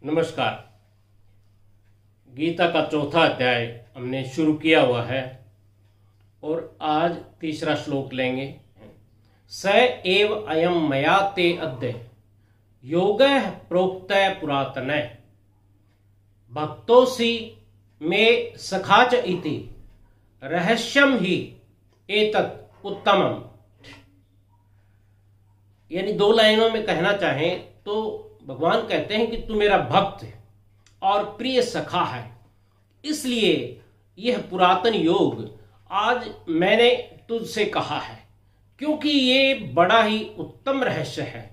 नमस्कार। गीता का चौथा अध्याय हमने शुरू किया हुआ है और आज तीसरा श्लोक लेंगे। स एव अयम मया ते अद्य योगः प्रोक्तः पुरातनः भक्तोऽसि मे सखा च इति रहस्यम ही एतत् उत्तमम्। यानी दो लाइनों में कहना चाहें तो भगवान कहते हैं कि तू मेरा भक्त और प्रिय सखा है, इसलिए यह पुरातन योग आज मैंने तुझसे कहा है, क्योंकि ये बड़ा ही उत्तम रहस्य है।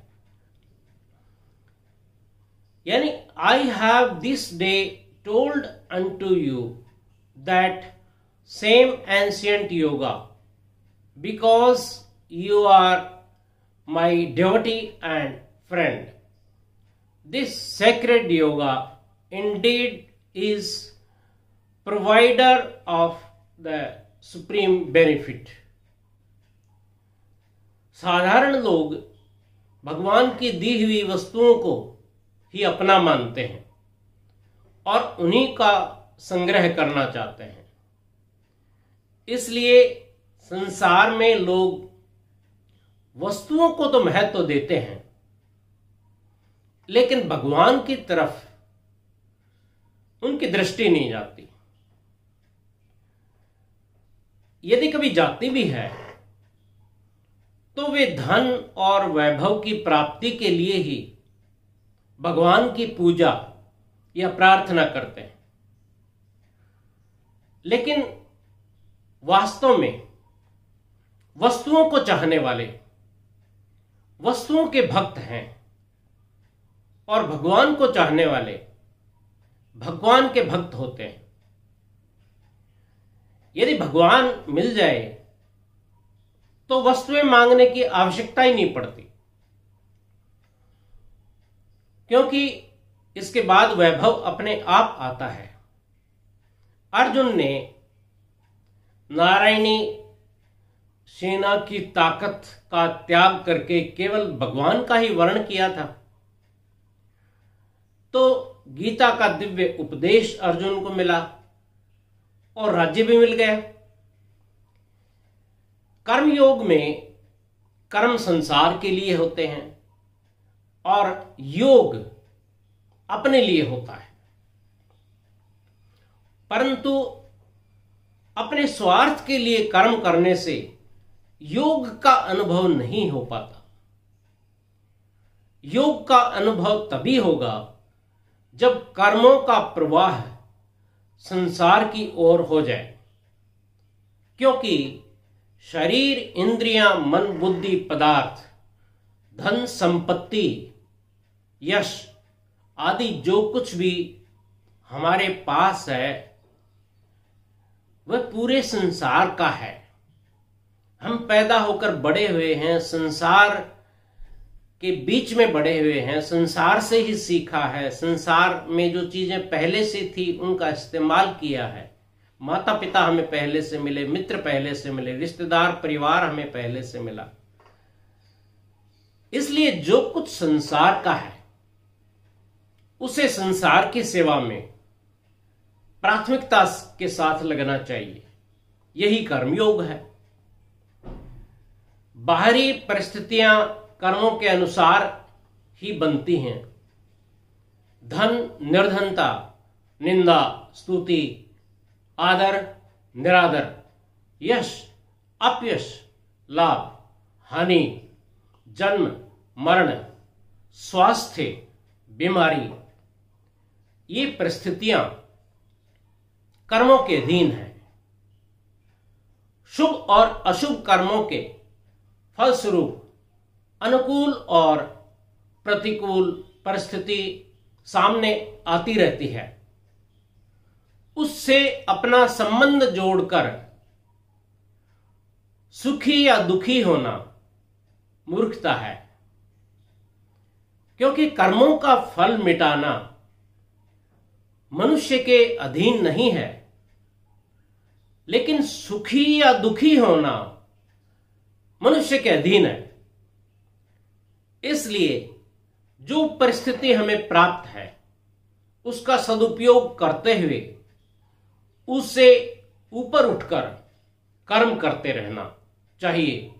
यानी I have this day told unto you that same ancient yoga because you are my devotee and friend. This sacred yoga indeed is provider of the supreme benefit. साधारण लोग भगवान की दी हुई वस्तुओं को ही अपना मानते हैं और उन्हीं का संग्रह करना चाहते हैं। इसलिए संसार में लोग वस्तुओं को तो महत्व देते हैं, लेकिन भगवान की तरफ उनकी दृष्टि नहीं जाती। यदि कभी जाती भी है तो वे धन और वैभव की प्राप्ति के लिए ही भगवान की पूजा या प्रार्थना करते हैं। लेकिन वास्तव में वस्तुओं को चाहने वाले वस्तुओं के भक्त हैं और भगवान को चाहने वाले भगवान के भक्त होते हैं। यदि भगवान मिल जाए तो वस्तुएं मांगने की आवश्यकता ही नहीं पड़ती, क्योंकि इसके बाद वैभव अपने आप आता है। अर्जुन ने नारायणी सेना की ताकत का त्याग करके केवल भगवान का ही वर्ण किया था, तो गीता का दिव्य उपदेश अर्जुन को मिला और राज्य भी मिल गया। कर्मयोग में कर्म संसार के लिए होते हैं और योग अपने लिए होता है, परंतु अपने स्वार्थ के लिए कर्म करने से योग का अनुभव नहीं हो पाता। योग का अनुभव तभी होगा जब कर्मों का प्रवाह संसार की ओर हो जाए, क्योंकि शरीर, इंद्रियां, मन, बुद्धि, पदार्थ, धन, संपत्ति, यश आदि जो कुछ भी हमारे पास है वह पूरे संसार का है। हम पैदा होकर बड़े हुए हैं, संसार के बीच में बड़े हुए हैं, संसार से ही सीखा है, संसार में जो चीजें पहले से थी उनका इस्तेमाल किया है। माता पिता हमें पहले से मिले, मित्र पहले से मिले, रिश्तेदार परिवार हमें पहले से मिला। इसलिए जो कुछ संसार का है उसे संसार की सेवा में प्राथमिकता के साथ लगना चाहिए। यही कर्मयोग है। बाहरी परिस्थितियां कर्मों के अनुसार ही बनती हैं। धन, निर्धनता, निंदा, स्तुति, आदर, निरादर, यश, अपयश, लाभ, हानि, जन्म, मरण, स्वास्थ्य, बीमारी, ये परिस्थितियां कर्मों के अधीन हैं। शुभ और अशुभ कर्मों के फलस्वरूप अनुकूल और प्रतिकूल परिस्थिति सामने आती रहती है। उससे अपना संबंध जोड़कर सुखी या दुखी होना मूर्खता है, क्योंकि कर्मों का फल मिटाना मनुष्य के अधीन नहीं है, लेकिन सुखी या दुखी होना मनुष्य के अधीन है। इसलिए जो परिस्थिति हमें प्राप्त है उसका सदुपयोग करते हुए उससे ऊपर उठकर कर्म करते रहना चाहिए।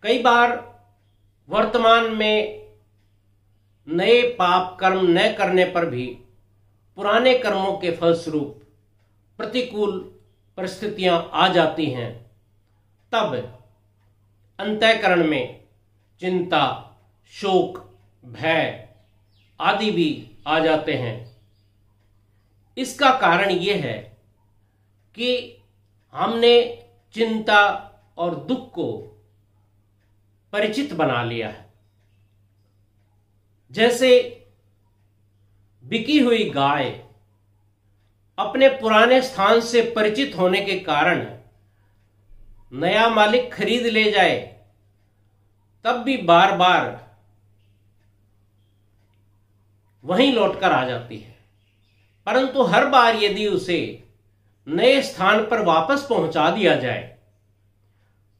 कई बार वर्तमान में नए पाप कर्म न करने पर भी पुराने कर्मों के फलस्वरूप प्रतिकूल परिस्थितियां आ जाती हैं। तब अंतःकरण में चिंता, शोक, भय आदि भी आ जाते हैं। इसका कारण यह है कि हमने चिंता और दुख को परिचित बना लिया है। जैसे बिकी हुई गाय अपने पुराने स्थान से परिचित होने के कारण नया मालिक खरीद ले जाए तब भी बार बार वहीं लौटकर आ जाती है, परंतु हर बार यदि उसे नए स्थान पर वापस पहुंचा दिया जाए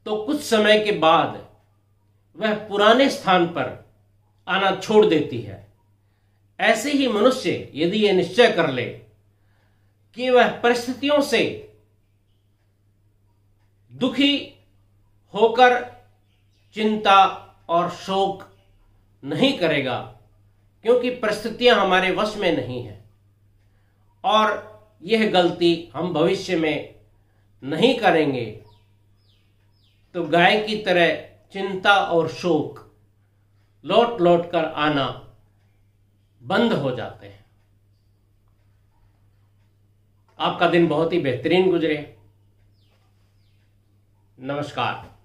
तो कुछ समय के बाद वह पुराने स्थान पर आना छोड़ देती है। ऐसे ही मनुष्य यदि यह निश्चय कर ले कि वह परिस्थितियों से दुखी होकर चिंता और शोक नहीं करेगा, क्योंकि परिस्थितियां हमारे वश में नहीं है और यह गलती हम भविष्य में नहीं करेंगे, तो गाय की तरह चिंता और शोक लौट लौट कर आना बंद हो जाते हैं। आपका दिन बहुत ही बेहतरीन गुजरे। नमस्कार।